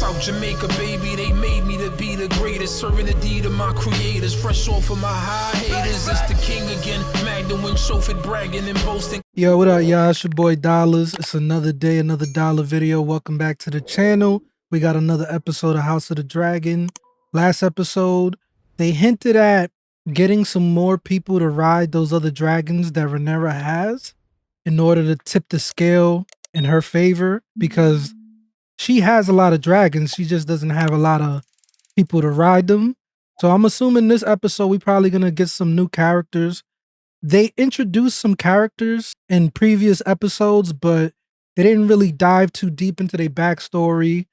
South Jamaica, baby, they made me to be the greatest. Serving the deed of my creators, fresh off of my high haters. It's the king again, Magdalene, chauffeured, bragging and boasting. Yo, what up, y'all? It's your boy Dollars. It's another day, another dollar video. Welcome back to the channel. We got another episode of House of the Dragon. Last episode, they hinted at getting some more people to ride those other dragons that Rhaenyra has in order to tip the scale in her favor, because she has a lot of dragons. She just doesn't have a lot of people to ride them. So I'm assuming this episode we probably gonna get some new characters. They introduced some characters in previous episodes, but they didn't really dive too deep into their backstory.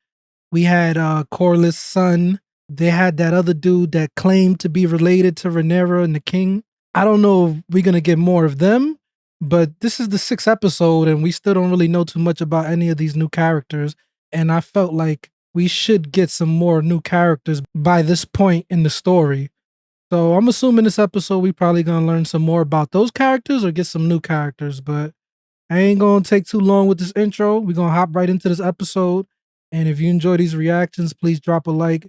We had Corlys' son. They had that other dude that claimed to be related to Rhaenyra and the king. I don't know if we're gonna get more of them, but this is the 6th episode and we still don't really know too much about any of these new characters. And I felt like we should get some more new characters by this point in the story. So I'm assuming this episode we probably gonna learn some more about those characters or get some new characters. But I ain't gonna take too long with this intro. We're gonna hop right into this episode. And if you enjoy these reactions, please drop a like,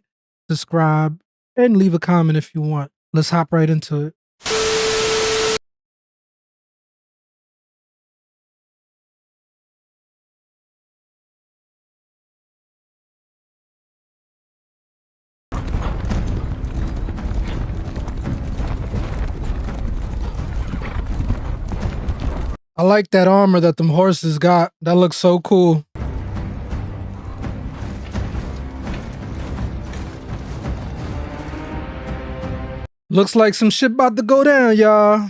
subscribe, and leave a comment if you want. Let's hop right into it. I like that armor that them horses got. That looks so cool. Looks like some shit about to go down, y'all.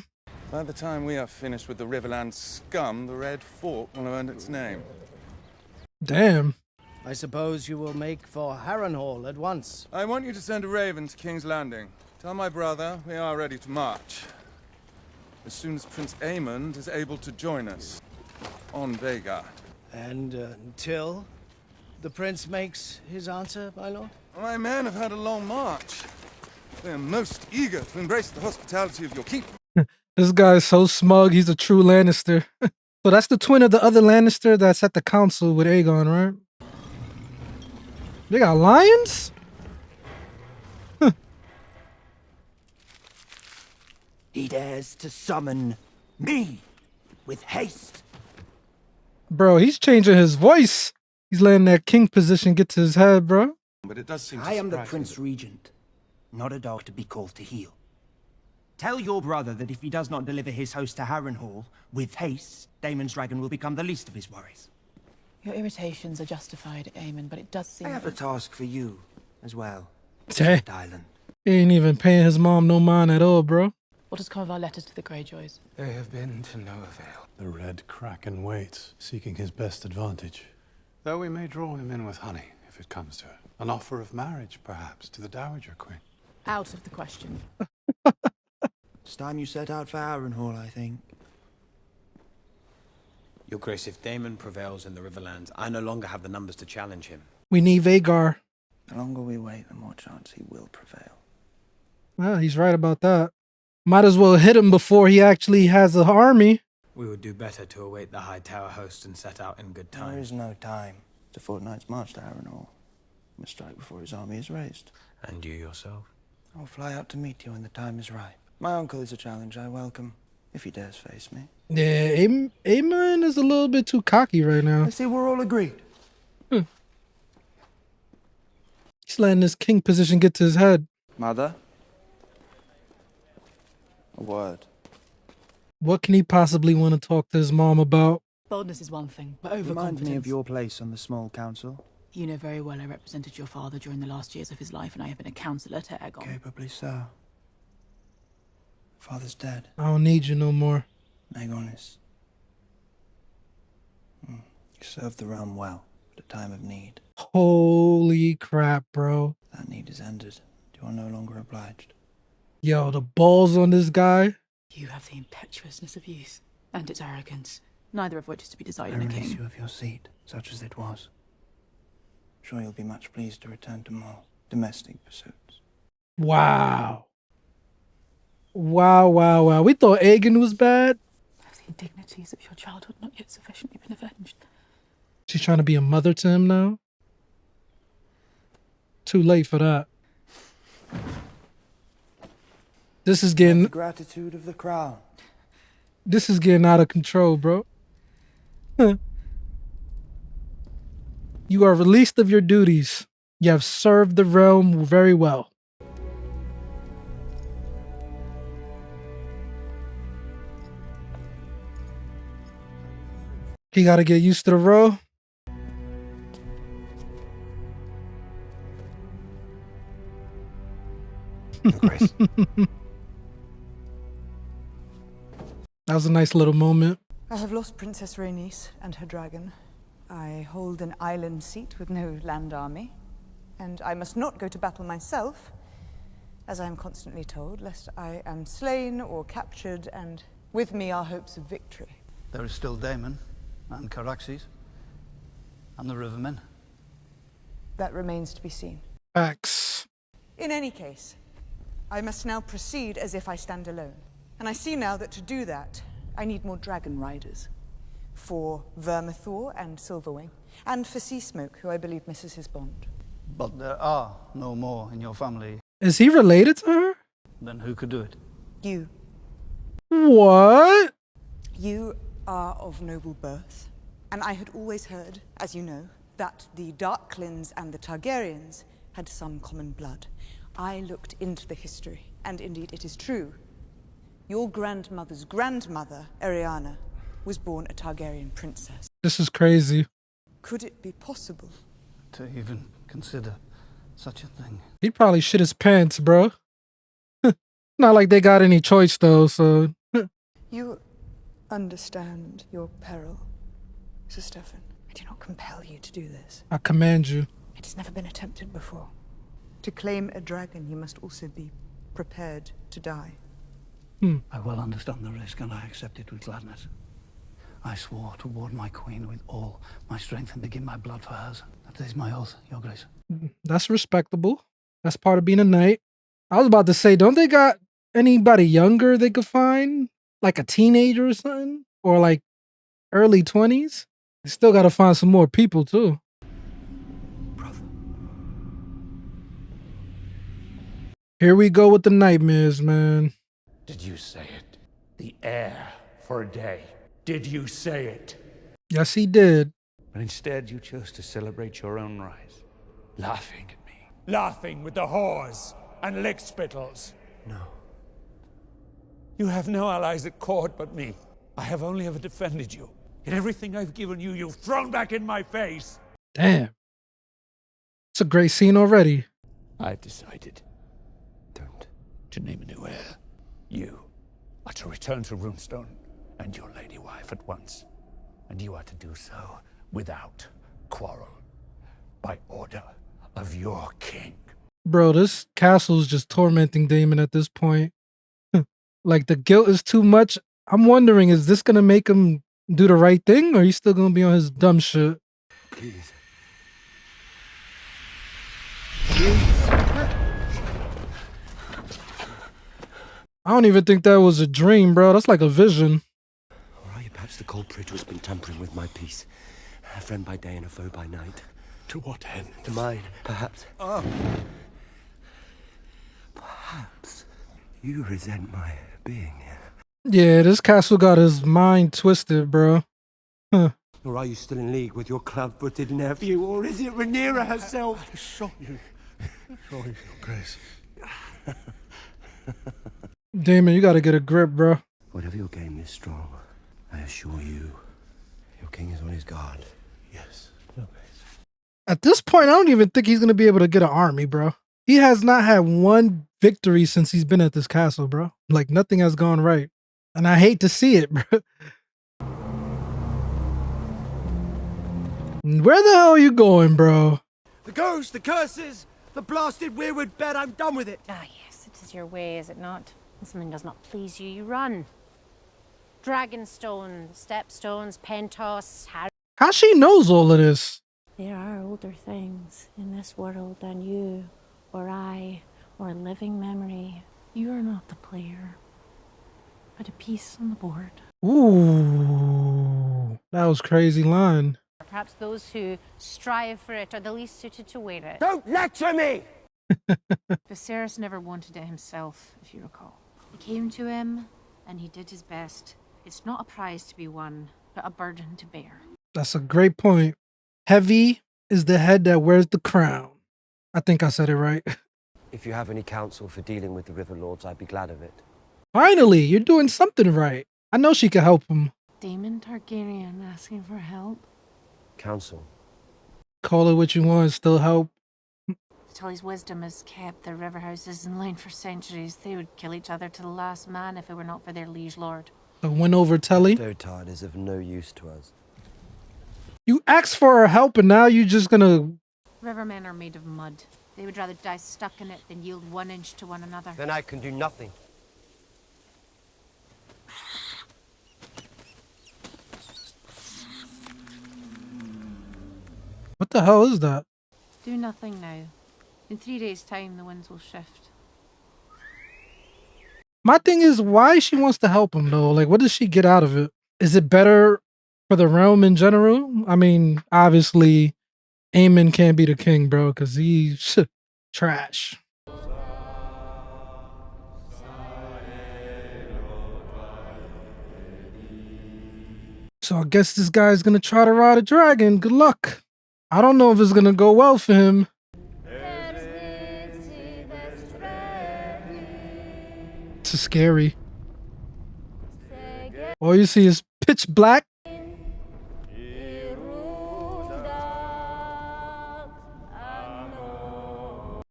By the time we are finished with the Riverland scum, the Red Fort will have earned its name. Damn. I suppose you will make for Harrenhal at once. I want you to send a raven to King's Landing. Tell my brother we are ready to march. As soon as Prince Aemond is able to join us on Vhagar. And until the prince makes his answer, my lord? My men have had a long march. They are most eager to embrace the hospitality of your keep. This guy is so smug. He's a true Lannister. So that's the twin of the other Lannister that's at the council with Aegon, right? They got lions? He dares to summon me with haste. Bro, he's changing his voice. He's letting that king position get to his head, bro. But it does seem I am the Prince Regent, not a dog to be called to heel. Tell your brother that if he does not deliver his host to Harrenhal with haste, Daemon's dragon will become the least of his worries. Your irritations are justified, Aemond, but it does seem... I have a task for you as well, Hey. Tyland. He ain't even paying his mom no mind at all, bro. What has come of our letters to the Greyjoys? They have been to no avail. The Red Kraken waits, seeking his best advantage. Though we may draw him in with honey, if it comes to it. An offer of marriage, perhaps, to the Dowager Queen. Out of the question. It's time you set out for Harrenhal, I think. Your Grace, if Daemon prevails in the Riverlands, I no longer have the numbers to challenge him. We need Vhagar. The longer we wait, the more chance he will prevail. Well, he's right about that. Might as well hit him before he actually has an army. We would do better to await the Hightower host and set out in good time. There is no time. It's a fortnight's march to Harrenhal. We must strike before his army is raised. And you yourself? I'll fly out to meet you when the time is ripe. My uncle is a challenge I welcome, if he dares face me. Yeah, Aemond is a little bit too cocky right now. I see we're all agreed. He's letting this king position get to his head. Mother? A word. What can he possibly want to talk to his mom about? Boldness is one thing, but Remind overconfidence... me of your place on the small council. You know very well I represented your father during the last years of his life, and I have been a counsellor to Aegon. Capably so. Father's dead. I don't need you no more. Aegon is... You served the realm well at a time of need. Holy crap, bro. That need is ended. You are no longer obliged. Yo, the balls on this guy. You have the impetuousness of youth, and its arrogance, neither of which is to be desired I in a release king. you of your seat, such as it was. Sure you'll be much pleased to return to more domestic pursuits. Wow. Wow, wow, wow. We thought Aegon was bad. Have the indignities of your childhood not yet sufficiently been avenged? She's trying to be a mother to him now. too late for that. This is getting... The gratitude of the crown. This is getting out of control, bro. You are released of your duties. You have served the realm very well. You gotta get used to the role. Grace. That was a nice little moment. I have lost Princess Rhaenys and her dragon. I hold an island seat with no land army, and I must not go to battle myself, as I am constantly told, lest I am slain or captured, and with me are hopes of victory. There is still Daemon and Caraxes and the Rivermen. That remains to be seen. Facts. In any case, I must now proceed as if I stand alone. And I see now that to do that, I need more dragon riders. For Vermithor and Silverwing, and for Seasmoke, who I believe misses his bond. But there are no more in your family. Is he related to her? Then who could do it? You. What? You are of noble birth, and I had always heard, as you know, that the Darklings and the Targaryens had some common blood. I looked into the history, and indeed it is true. Your grandmother's grandmother, Ariana, was born a Targaryen princess. This is crazy. Could it be possible? To even consider such a thing. He probably shit his pants, bro. Not like they got any choice, though, so... You understand your peril, Sir Stefan. I do not compel you to do this. I command you. It has never been attempted before. To claim a dragon, you must also be prepared to die. I well understand the risk, and I accept it with gladness. I swore to ward my queen with all my strength and to give my blood for hers. That is my oath, Your Grace. That's respectable. That's part of being a knight. I was about to say, don't they got anybody younger they could find? Like a teenager or something? Or like early 20s? They still got to find some more people, too. Brother. Here we go with the nightmares, man. Did you say it? The heir for a day. Did you say it? Yes, he did. But instead you chose to celebrate your own rise. Laughing at me. Laughing with the whores and lickspittles. No. You have no allies at court but me. I have only ever defended you. Yet everything I've given you, you've thrown back in my face. Damn. It's a great scene already. I've decided. Don't. To name a new heir. You are to return to Runestone and your lady wife at once. And you are to do so without quarrel. By order of your king. Bro, this castle's just tormenting Daemon at this point. Like, the guilt is too much. I'm wondering, is this gonna make him do the right thing, or he's still gonna be on his dumb shit? Please. I don't even think that was a dream, bro. That's like a vision. Or are you perhaps the culprit who has been tampering with my peace? A friend by day and a foe by night. To what end? To mine, perhaps. Perhaps you resent my being here. Yeah, this castle got his mind twisted, bro. Huh. Or are you still in league with your club-footed nephew, or is it Rhaenyra herself? I assure you. Your Grace. Daemon, you gotta get a grip, bro. Whatever your game is strong, I assure you, your king is on his guard. Yes. At this point, I don't even think he's gonna be able to get an army, bro. He has not had one victory since he's been at this castle, bro. Like, nothing has gone right. And I hate to see it, bro. Where the hell are you going, bro? The ghosts, the curses, the blasted weirwood bed, I'm done with it. Ah, yes, it is your way, is it not? When something does not please you, you run. Dragonstone, stepstones, pentos, How she knows all of this? There are older things in this world than you, or I, or a living memory. You are not the player, but a piece on the board. Ooh, that was crazy line. Perhaps those who strive for it are the least suited to wear it. Don't lecture me! Viserys never wanted it himself, if you recall. It came to him, and he did his best. It's not a prize to be won, but a burden to bear. That's a great point. Heavy is the head that wears the crown. I think I said it right. If you have any counsel for dealing with the River Lords, I'd be glad of it. Finally, you're doing something right. I know she can help him. Daemon Targaryen asking for help? Counsel. Call it what you want, still help. Tully's wisdom has kept the river houses in line for centuries. They would kill each other to the last man if it were not for their liege lord. So win over Tully. Dotard is of no use to us. You asked for her help and now you're just gonna... Rivermen are made of mud. They would rather die stuck in it than yield 1 inch to one another. Then I can do nothing. What the hell is that? Do nothing now. In 3 days' time, the winds will shift. My thing is, why she wants to help him though? Like, what does she get out of it? Is it better for the realm in general? I mean, obviously, Aemond can't be the king, bro, because he's trash. So I guess this guy's gonna try to ride a dragon. Good luck. I don't know if it's gonna go well for him. It's scary. All you see is pitch black.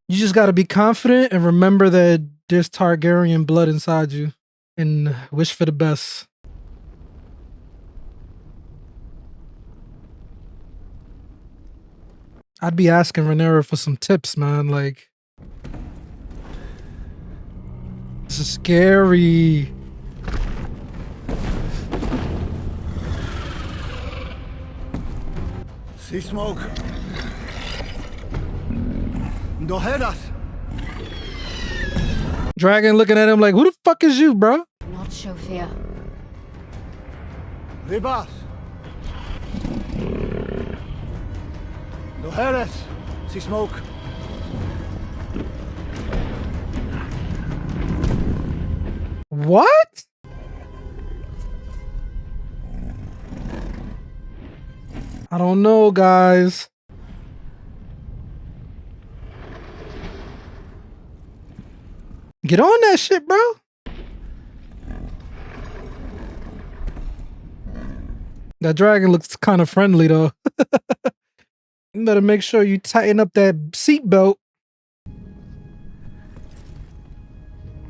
You just gotta be confident and remember that there's Targaryen blood inside you and wish for the best. I'd be asking Rhaenyra for some tips, man. Like, this is scary. See smoke. No head us. Dragon looking at him like, who the fuck is you, bro? Not show fear. Ribas. No head us. See smoke. What? I don't know, guys. Get on that shit, bro. That dragon looks kind of friendly, though. You better make sure you tighten up that seatbelt.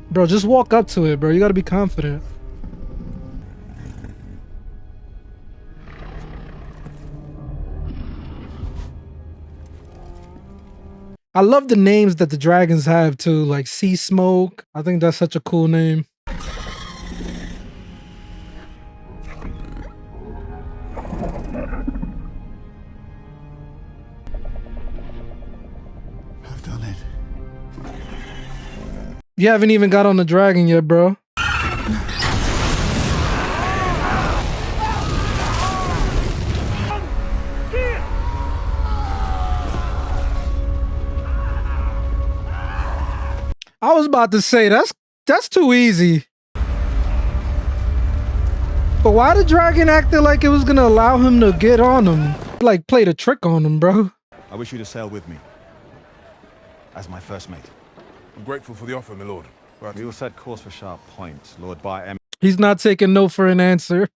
Bro, just walk up to it, bro. You gotta be confident. I love the names that the dragons have too, like Sea Smoke. I think that's such a cool name. I've done it. You haven't even got on the dragon yet, bro. I was about to say, that's too easy. But why the dragon acted like it was gonna allow him to get on him? Like, played a trick on him, bro. I wish you to sail with me. As my first mate. I'm grateful for the offer, my lord. But we will set course for Sharp Point, Lord by He's not taking no for an answer.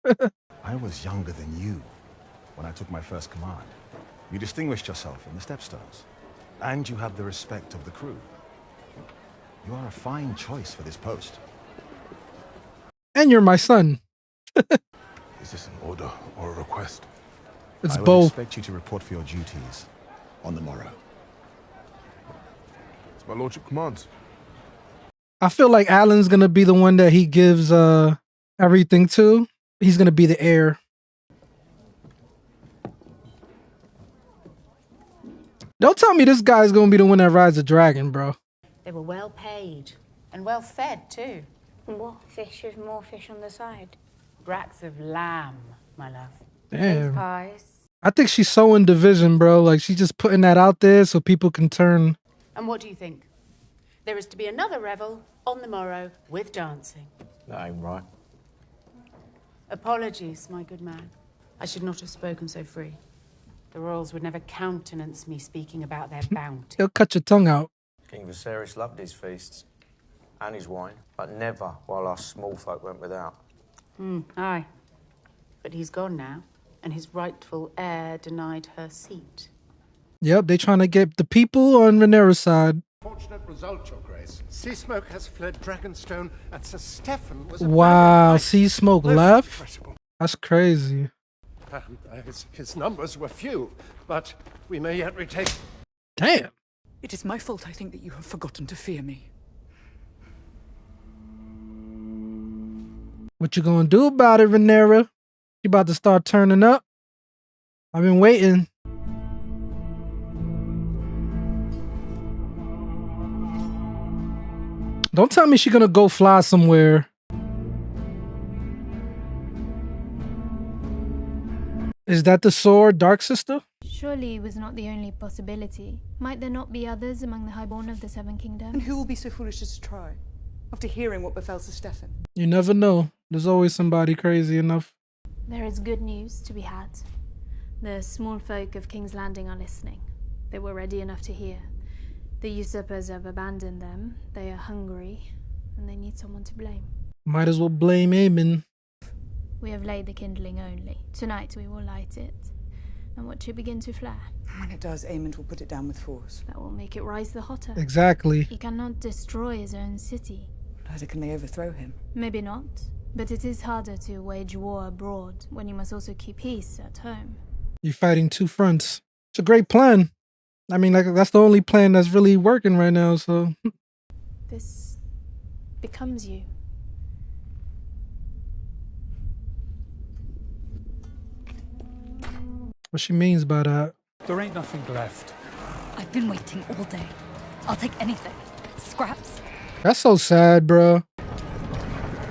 I was younger than you when I took my first command. You distinguished yourself in the Stepstones. And you have the respect of the crew. You are a fine choice for this post. And you're my son. Is this an order or a request? It's I would both. expect you to report for your duties on the morrow. It's my lordship commands. I feel like Alan's gonna be the one that he gives everything to. He's gonna be the heir. Don't tell me this guy's gonna be the one that rides the dragon, bro. They were well paid. And well fed, too. And what fish with more fish on the side? Brats of lamb, my love. Damn. Pies. I think she's sowing division, bro. Like, she's just putting that out there so people can turn. And what do you think? There is to be another revel on the morrow with dancing. That ain't right. Apologies, my good man. I should not have spoken so free. The royals would never countenance me speaking about their bounty. He'll cut your tongue out. King Viserys loved his feasts and his wine, but never while us small folk went without. Aye. But he's gone now, and his rightful heir denied her seat. Yep, they trying to get the people on Rhaenyra's side. Fortunate result, Your Grace. Sea Smoke has fled Dragonstone, and Sir Stefan was Wow, Sea Smoke left? That's crazy. His numbers were few, but we may yet retake... Damn. It is my fault, I think, that you have forgotten to fear me. What you gonna do about it, Rhaenyra? You about to start turning up? I've been waiting. Don't tell me she's gonna go fly somewhere. Is that the sword, Dark Sister? Surely it was not the only possibility. Might there not be others among the highborn of the Seven Kingdoms? And who will be so foolish as to try, after hearing what befell Sir Stefan? You never know. There's always somebody crazy enough. There is good news to be had. The small folk of King's Landing are listening. They were ready enough to hear. The usurpers have abandoned them. They are hungry, and they need someone to blame. Might as well blame Aemond. We have laid the kindling only. Tonight we will light it, and watch it begin to flare. When it does, Aemond will put it down with force. That will make it rise the hotter. Exactly. He cannot destroy his own city. Neither can they overthrow him. Maybe not, but it is harder to wage war abroad when you must also keep peace at home. You're fighting two fronts. It's a great plan. I mean, like, that's the only plan that's really working right now, so... This becomes you. What she means by that? There ain't nothing left. I've been waiting all day. I'll take anything. Scraps. That's so sad, bro.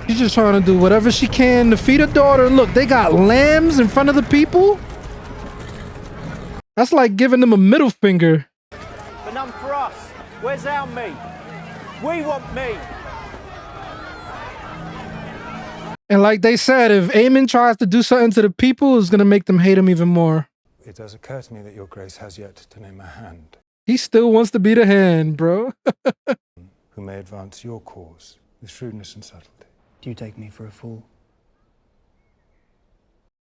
She's just trying to do whatever she can to feed her daughter. Look, they got lambs in front of the people. That's like giving them a middle finger. But none for us. Where's our meat? We want meat. And like they said, if Aemond tries to do something to the people, it's going to make them hate him even more. It does occur to me that your grace has yet to name a hand. He still wants to be the hand, bro. Who may advance your cause with shrewdness and subtlety. Do you take me for a fool?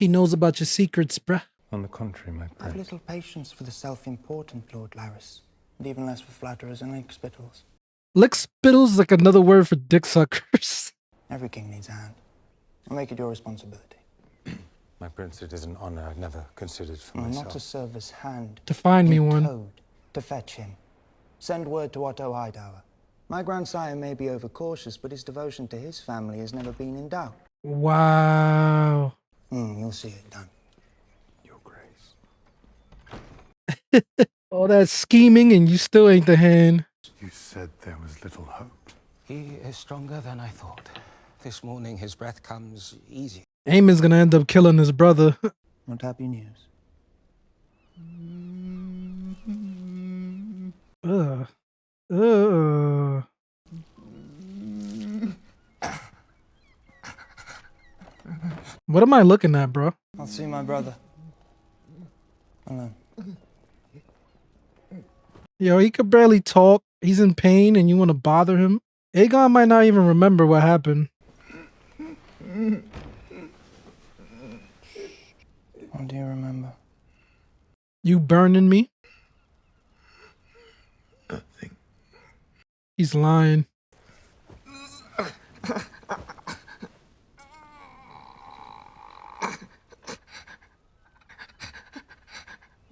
He knows about your secrets, bruh. On the contrary, my I have prince. little patience for the self-important Lord Larys, and even less for flatterers and lick spittles. Lick spittles like another word for dick suckers. Every king needs a hand. I'll make it your responsibility. My prince, it is an honor I've never considered for Not myself. to serve as hand. To find me Be one. toad, to fetch him. Send word to Otto Hightower. My grandsire may be overcautious, but his devotion to his family has never been in doubt. Wow. You'll see it done. All that scheming and you still ain't the hand. You said there was little hope. He is stronger than I thought. This morning his breath comes easy. Aemond's gonna end up killing his brother. Not happy news. What am I looking at, bro? I'll see my brother. Alone. Yo, he could barely talk. He's in pain and you want to bother him? Aegon might not even remember what happened. What do you remember? You burning me? Nothing. He's lying.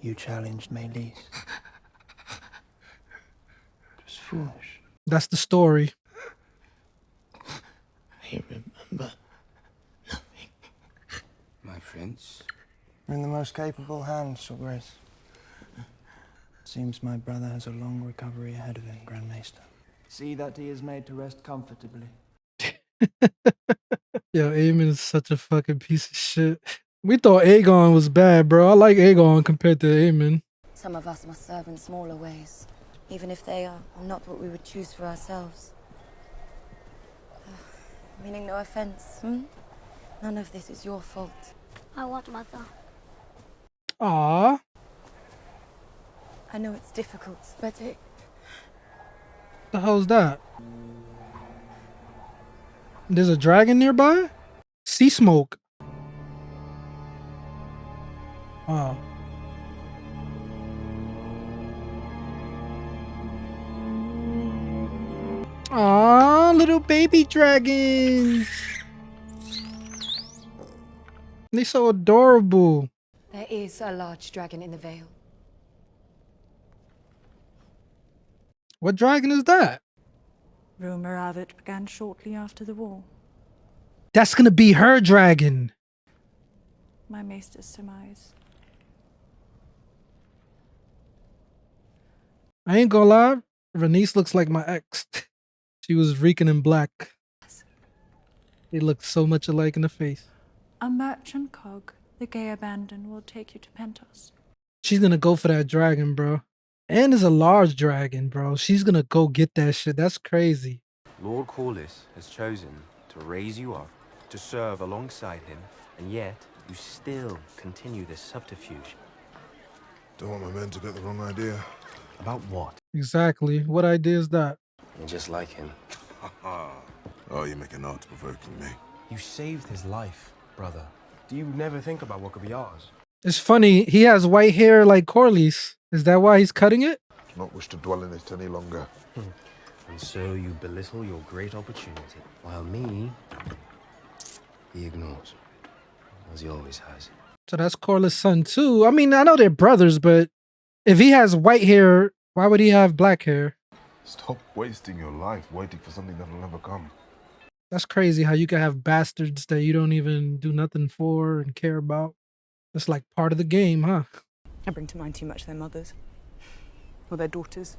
You challenged Maelys. It was foolish. That's the story. I remember nothing. My prince? You're in the most capable hands, Your Grace. Seems my brother has a long recovery ahead of him, Grand Maester. See that he is made to rest comfortably. Yo, Aemond is such a fucking piece of shit. We thought Aegon was bad, bro. I like Aegon compared to Aemond. Some of us must serve in smaller ways, even if they are not what we would choose for ourselves. Meaning no offense, None of this is your fault. I want Mother. Aww. I know it's difficult, but The hell's that? There's a dragon nearby? Sea smoke. Wow. Aww, little baby dragons. They're so adorable. There is a large dragon in the Vale. What dragon is that? Rumor of it began shortly after the war. That's gonna be her dragon. My maester's surmise. I ain't gonna lie. Rhaenys looks like my ex. She was reeking in black. They look so much alike in the face. A merchant cog, the gay abandon, will take you to Pentos. She's gonna go for that dragon, bro. And it's a large dragon, bro. She's gonna go get that shit. That's crazy. Lord Corlys has chosen to raise you up, to serve alongside him, and yet you still continue this subterfuge. Don't want my men to get the wrong idea. About what? Exactly. What idea is that? You're just like him. Oh, you're making art provoking me. You saved his life, brother. Do you never think about what could be ours? It's funny. He has white hair like Corlys. Is that why he's cutting it? Do not wish to dwell in it any longer. And so you belittle your great opportunity, while me, he ignores, as he always has. So that's Corlys' son too. I mean, I know they're brothers, but if he has white hair, why would he have black hair? Stop wasting your life waiting for something that will never come. That's crazy how you can have bastards that you don't even do nothing for and care about. It's like part of the game, huh? I bring to mind too much their mothers. Or their daughters.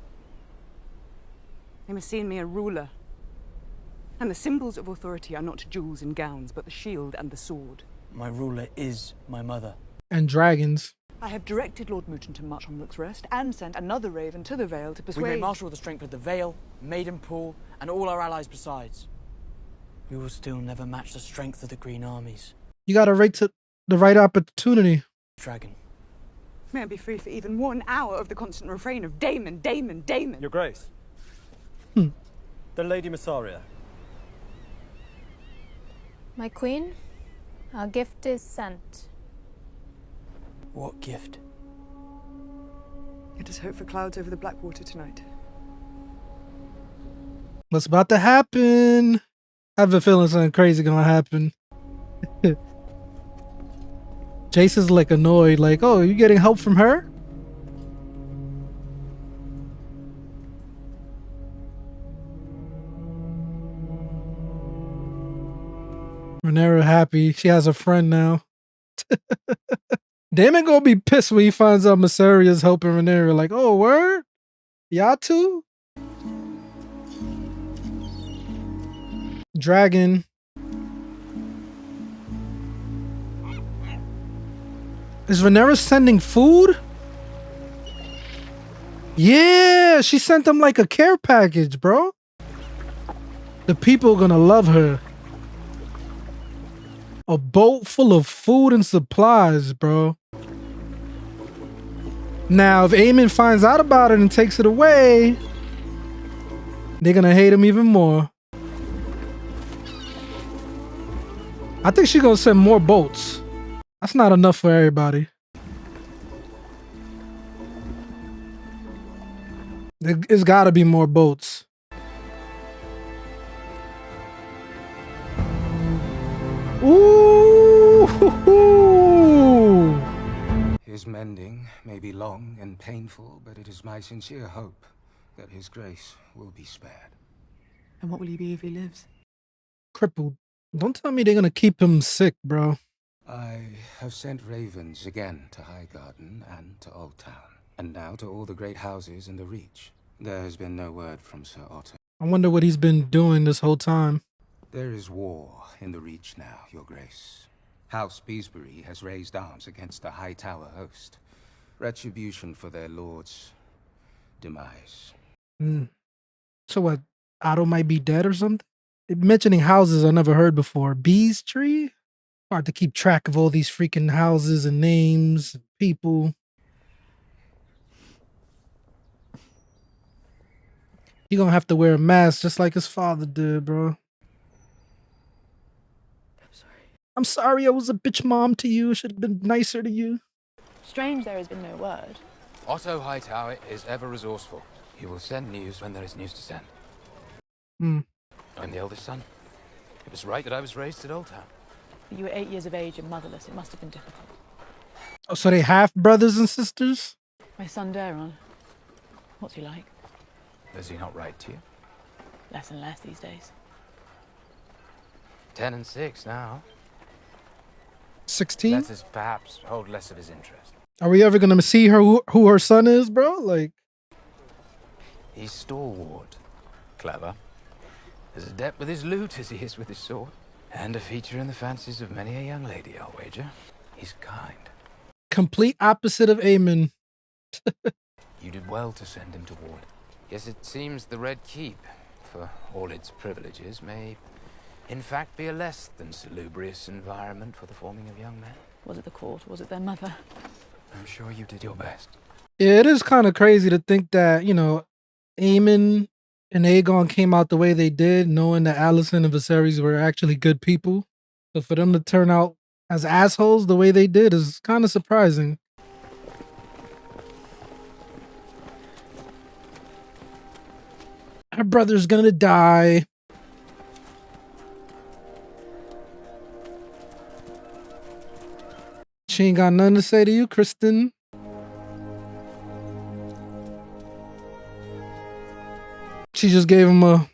They must see in me a ruler. And the symbols of authority are not jewels and gowns, but the shield and the sword. My ruler is my mother. And dragons. I have directed Lord Mouton to march on Rook's Rest and sent another raven to the Vale to persuade... We may marshal the strength of the Vale, Maidenpool, and all our allies besides. We will still never match the strength of the Green armies. You gotta wait to the right opportunity. Dragon. May I be free for even 1 hour of the constant refrain of Daemon, Daemon, Daemon. Your Grace. The Lady Massaria. My queen, our gift is sent. What gift? Let us hope for clouds over the Blackwater tonight. What's about to happen? I have a feeling something crazy gonna happen. Jason's like annoyed, like, oh, you getting help from her? Rhaenyra happy. She has a friend now. Daemon gonna be pissed when he finds out Mysaria's helping Rhaenyra. Like, oh, word? Y'all too? Dragon. Is Rhaenyra sending food? Yeah, she sent them like a care package, bro. The people are gonna love her. A boat full of food and supplies, bro. Now, if Aemond finds out about it and takes it away, they're gonna hate him even more. I think she's gonna send more boats. That's not enough for everybody. It's gotta be more boats. Ooh! His mending may be long and painful, but it is my sincere hope that his grace will be spared. And what will he be if he lives? Crippled. Don't tell me they're gonna keep him sick, bro. I have sent ravens again to Highgarden and to Old Town, and now to all the great houses in the Reach. There has been no word from Ser Otto. I wonder what he's been doing this whole time. There is war in the Reach now, Your Grace. House Beesbury has raised arms against the Hightower host. Retribution for their lord's demise. So what? Otto might be dead or something? Mentioning houses I never heard before. Bees tree? Hard to keep track of all these freaking houses and names and people. He gonna have to wear a mask just like his father did, bro. I'm sorry I was a bitch mom to you. Should have been nicer to you. Strange there has been no word. Otto Hightower is ever resourceful. He will send news when there is news to send. I'm the eldest son. It was right that I was raised at Old Town. You were 8 years of age and motherless. It must have been difficult. Oh, so they half brothers and sisters? My son Daron. What's he like? Does he not write to you? Less and less these days. 10 and 6 now. 16? Letters perhaps hold less of his interest. Are we ever gonna see her who her son is, bro? Like, He's stalwart. Clever. As adept with his lute as he is with his sword. And a feature in the fancies of many a young lady, I'll wager. He's kind. complete opposite of Aemond. You did well to send him to ward. Yes, it seems the Red Keep, for all its privileges, may in fact be a less than salubrious environment for the forming of young men. Was it the court? Was it their mother? I'm sure you did your best. Yeah, it is kind of crazy to think that, you know, Aemond and Aegon came out the way they did, knowing that Alicent and Viserys were actually good people. So for them to turn out as assholes the way they did is kind of surprising. Her brother's gonna die. She ain't got nothing to say to you, Criston. She just gave him a...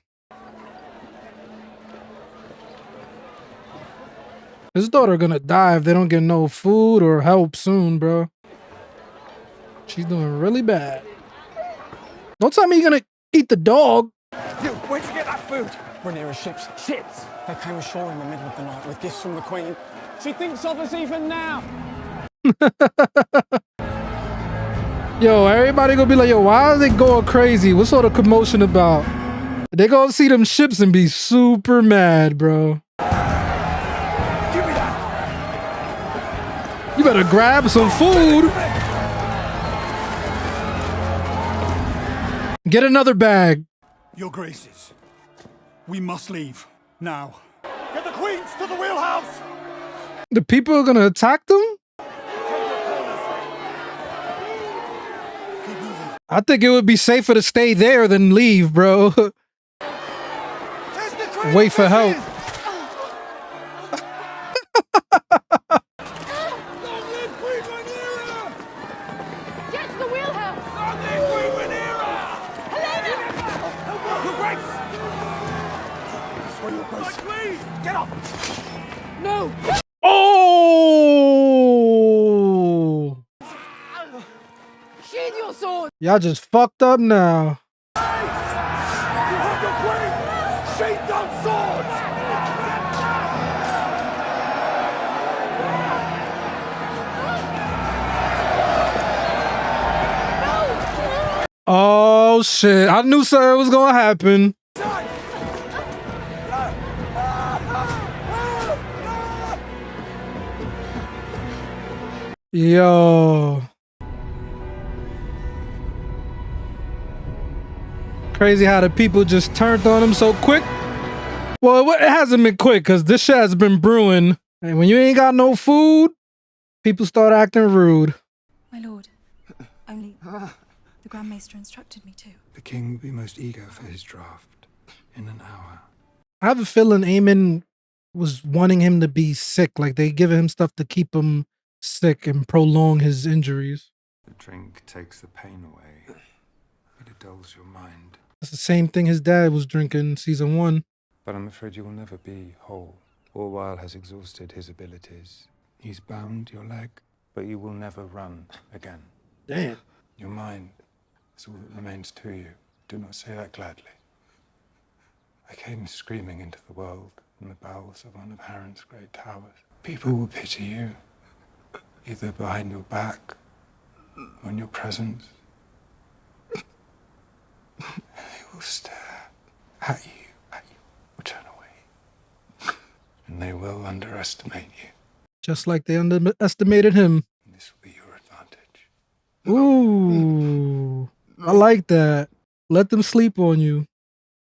His daughter gonna die if they don't get no food or help soon, bro. She's doing really bad. Don't tell me you're gonna eat the dog. You, where'd you get that food? Rhaenyra's ships. Ships? They came ashore in the middle of the night with gifts from the Queen. She thinks of us even now. Yo, everybody gonna be like, yo, why are they going crazy? What sort of commotion about? They gonna see them ships and be super mad, bro. Give me that. You better grab some food. Get another bag. Your Graces, we must leave now. Get the Queens to the wheelhouse! The people are gonna attack them? I think it would be safer to stay there than leave, bro. Wait for help. Get to the wheelhouse! Get up! No! Oh! Sheathe your sword! Y'all just fucked up now. You have your Queen! Sheathe your swords! Oh shit. I knew something was gonna happen. Yo. Crazy how the people just turned on him so quick. Well, it hasn't been quick because this shit has been brewing. And when you ain't got no food, people start acting rude. My lord, only the Grand Maester instructed me to. The king will be most eager for his draft in an hour. I have a feeling Aemond was wanting him to be sick. Like they giving him stuff to keep him sick and prolong his injuries. The drink takes the pain away. It dulls your mind. That's the same thing his dad was drinking in season 1. But I'm afraid you will never be whole. Orwell has exhausted his abilities. He's bound your leg, but you will never run again. Damn. Your mind is all that remains to you. Do not say that gladly. I came screaming into the world from the bowels of one of Harren's great towers. People will pity you, either behind your back or in your presence. And they will stare at you, or turn away. And they will underestimate you. Just like they underestimated him. This will be your advantage. Ooh, I like that. Let them sleep on you.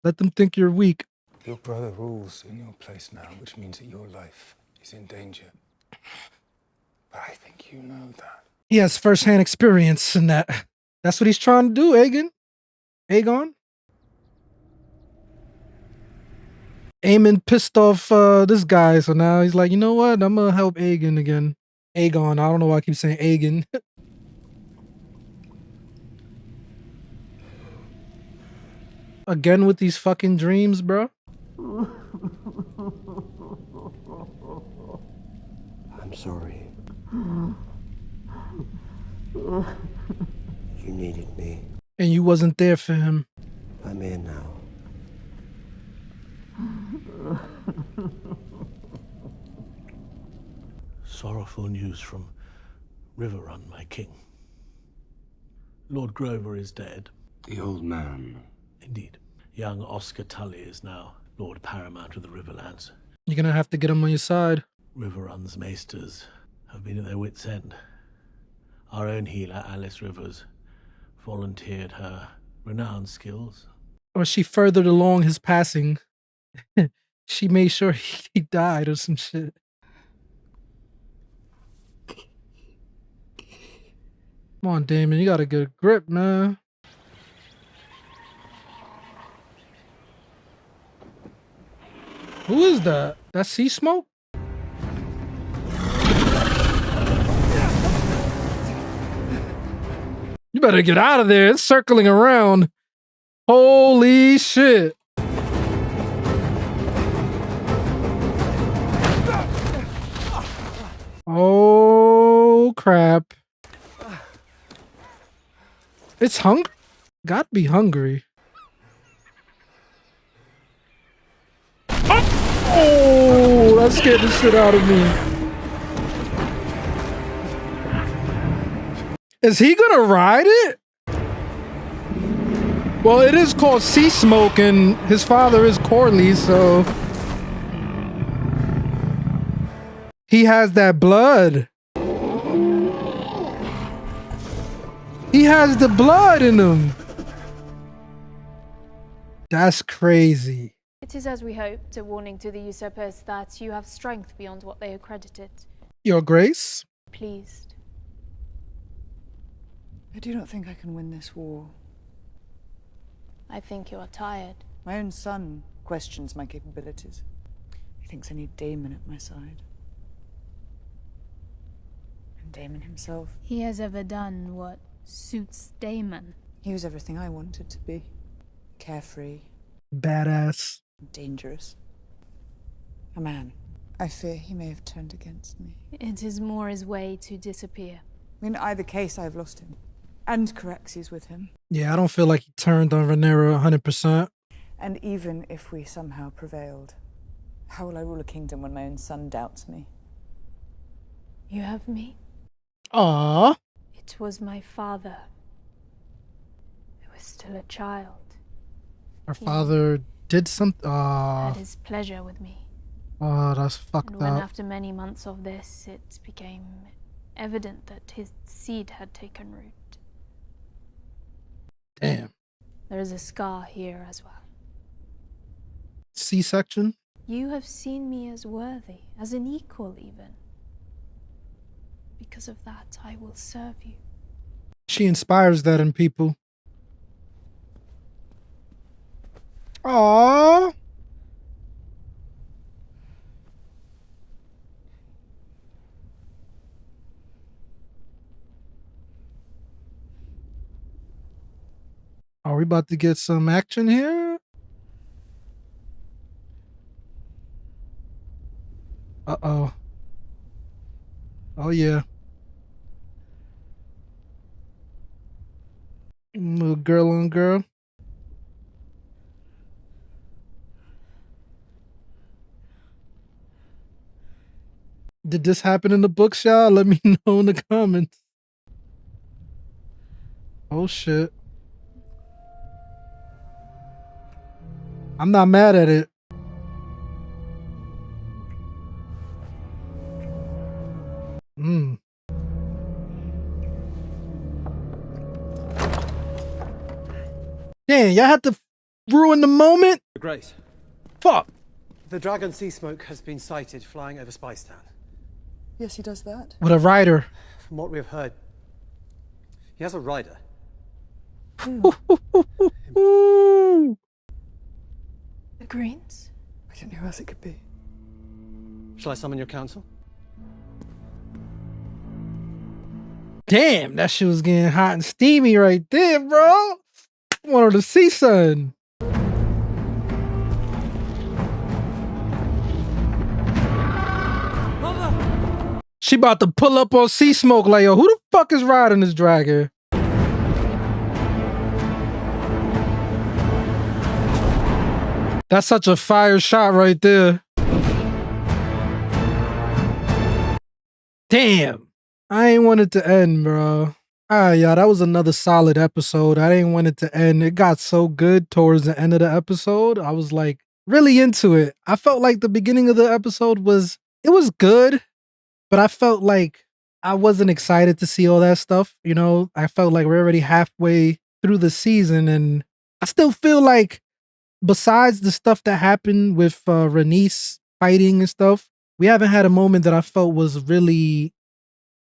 Let them think you're weak. Your brother rules in your place now, which means that your life is in danger. But I think you know that. He has first-hand experience in that. That's what he's trying to do, Aegon. Aemond pissed off this guy, so now he's like, you know what? I'm gonna help Aegon again. Aegon. I don't know why I keep saying Aegon. Again with these fucking dreams, bro. I'm sorry. You needed me. And you wasn't there for him. I'm here now. Sorrowful news from Riverrun, my king. Lord Grover is dead. The old man. Indeed. Young Oscar Tully is now Lord Paramount of the Riverlands. You're gonna have to get him on your side. Riverrun's maesters have been at their wits' end. Our own healer, Alice Rivers, volunteered her renowned skills. Or she furthered along his passing. She made sure he died or some shit. Come on, Damon, you got a good grip, man. Who is that? That's sea smoke? You better get out of there. It's circling around. Holy shit. Oh, crap. It's hungry. Gotta be hungry. Oh, that scared the shit out of me. Is he gonna ride it? Well, it is called Sea Smoke, and his father is Corlys, so he has that blood. He has the blood in him. That's crazy. It is as we hoped, a warning to the usurpers that you have strength beyond what they accredited. Your Grace? Pleased. I do not think I can win this war. I think you are tired. My own son questions my capabilities. He thinks I need Daemon at my side. And Daemon himself. He has ever done what suits Daemon. He was everything I wanted to be. Carefree. Badass. Dangerous. A man. I fear he may have turned against me. It is more his way to disappear. In either case, I have lost him. And Caraxes with him. Yeah, I don't feel like he turned on Rhaenyra 100%. And even if we somehow prevailed, how will I rule a kingdom when my own son doubts me? You have me? Aww. It was my father. I was still a child. Our father did something. Had his pleasure with me. Oh, that's fucked And when up. after many months of this, it became evident that his seed had taken root. Damn. There is a scar here as well. C-section? You have seen me as worthy, as an equal even. Because of that, I will serve you. She inspires that in people. Aww. Are we about to get some action here? Uh-oh. Oh, yeah. Little girl on girl. Did this happen in the books, y'all? Let me know in the comments. Oh shit. I'm not mad at it. Damn, y'all had to ruin the moment? Great. Fuck. The dragon sea smoke has been sighted flying over Spicetown. Yes, he does that. With a rider. From what we have heard, he has a rider. The Greens? I don't know who else it could be. Shall I summon your council? Damn, that shit was getting hot and steamy right there, bro. I wanted to see something. She about to pull up on Sea Smoke like, yo, who the fuck is riding this dragon? That's such a fire shot right there. Damn. I ain't want it to end, bro. Alright, y'all, that was another solid episode. I didn't want it to end. It got so good towards the end of the episode. I was like really into it. I felt like the beginning of the episode was good, but I felt like I wasn't excited to see all that stuff. You know, I felt like we're already halfway through the season, and I still feel like besides the stuff that happened with Rhaenys fighting and stuff, we haven't had a moment that I felt was really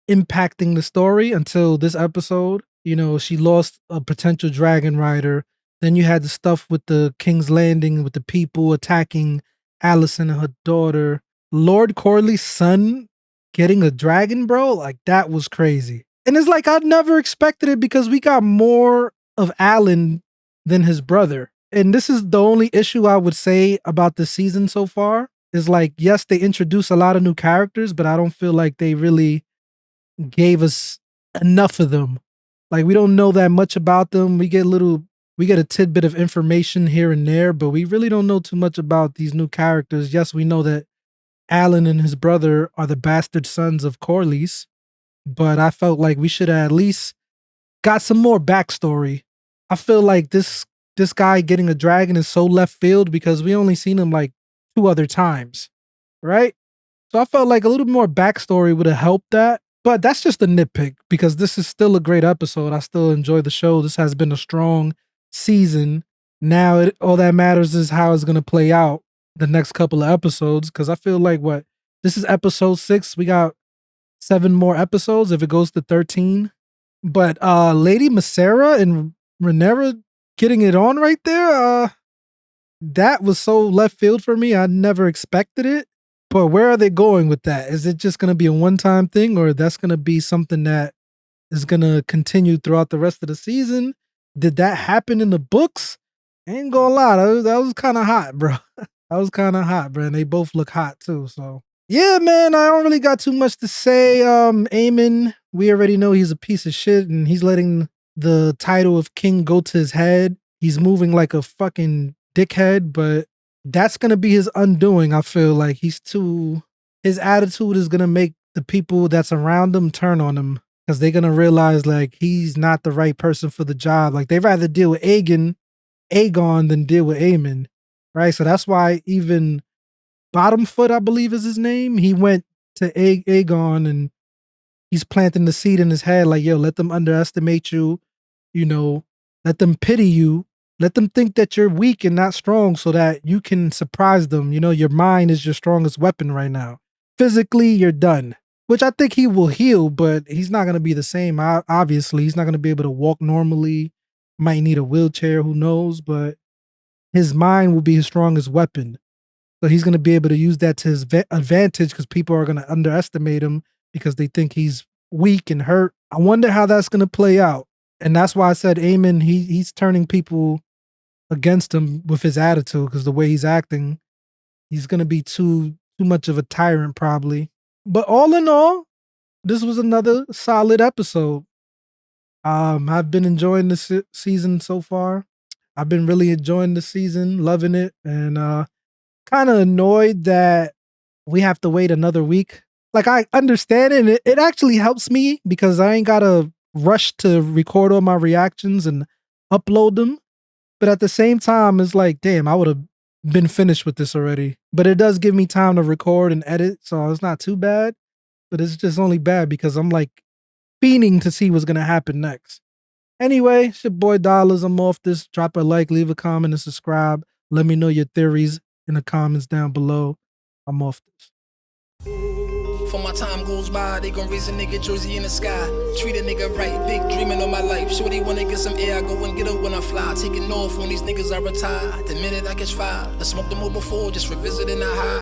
impacting the story until this episode. You know, she lost a potential dragon rider. Then you had the stuff with the King's Landing, with the people attacking Alicent and her daughter. Lord Corlys' son getting a dragon, bro, like that was crazy. And it's like I never expected it because we got more of Alan than his brother. And this is the only issue I would say about the season so far is like, yes, they introduce a lot of new characters, but I don't feel like they really gave us enough of them. Like we don't know that much about them. We get a tidbit of information here and there, but we really don't know too much about these new characters. Yes, we know that Alan and his brother are the bastard sons of Corlys, but I felt like we should have at least got some more backstory. I feel like this guy getting a dragon is so left field because we only seen him like 2 other times, right? So I felt like a little more backstory would have helped that. But that's just a nitpick because this is still a great episode. I still enjoy the show. This has been a strong season. Now all that matters is how it's going to play out the next couple of episodes, because I feel like this is episode 6. We got 7 more episodes if it goes to 13. But Lady Masera and Rhaenyra getting it on right there, that was so left field for me. I never expected it. But where are they going with that? Is it just going to be a one-time thing, or that's going to be something that is going to continue throughout the rest of the season? Did that happen in the books? I ain't gonna lie, that was kind of hot, bro. That was kind of hot, bro. And they both look hot too. So yeah, man, I don't really got too much to say. Aemond, we already know he's a piece of shit, and he's letting the title of king go to his head. He's moving like a fucking dickhead, but that's going to be his undoing. I feel like his attitude is going to make the people that's around him turn on him, because they're going to realize like he's not the right person for the job. Like they'd rather deal with Aegon than deal with Aemond, right? So that's why even Bottomfoot, I believe is his name, he went to Aegon and he's planting the seed in his head like, yo, let them underestimate you, you know, let them pity you. Let them think that you're weak and not strong so that you can surprise them. You know, your mind is your strongest weapon right now. Physically, you're done, which I think he will heal, but he's not going to be the same. Obviously, he's not going to be able to walk normally. Might need a wheelchair, who knows, but his mind will be his strongest weapon. So he's going to be able to use that to his advantage because people are going to underestimate him because they think he's weak and hurt. I wonder how that's going to play out. And that's why I said Aemond, he's turning people against him with his attitude, because the way he's acting, he's going to be too much of a tyrant probably. But all in all, this was another solid episode. I've been enjoying this season so far. I've been really enjoying the season, loving it, and kind of annoyed that we have to wait another week like I understand it, and it actually helps me because I ain't gotta rush to record all my reactions and upload them. But at the same time, it's like, damn, I would have been finished with this already. But it does give me time to record and edit, so it's not too bad. But it's just only bad because I'm like fiending to see what's gonna happen next. Anyway, it's your boy Dollars. I'm off this. Drop a like, leave a comment, and subscribe. Let me know your theories in the comments down below. I'm off this. For my time goes by, they gon' raise a nigga jersey in the sky. Treat a nigga right, big dreaming on my life. Shorty wanna get some air, I go and get her when I fly. Taking off when these niggas are retired. The minute I catch fire, I smoked them all before, just revisiting the high.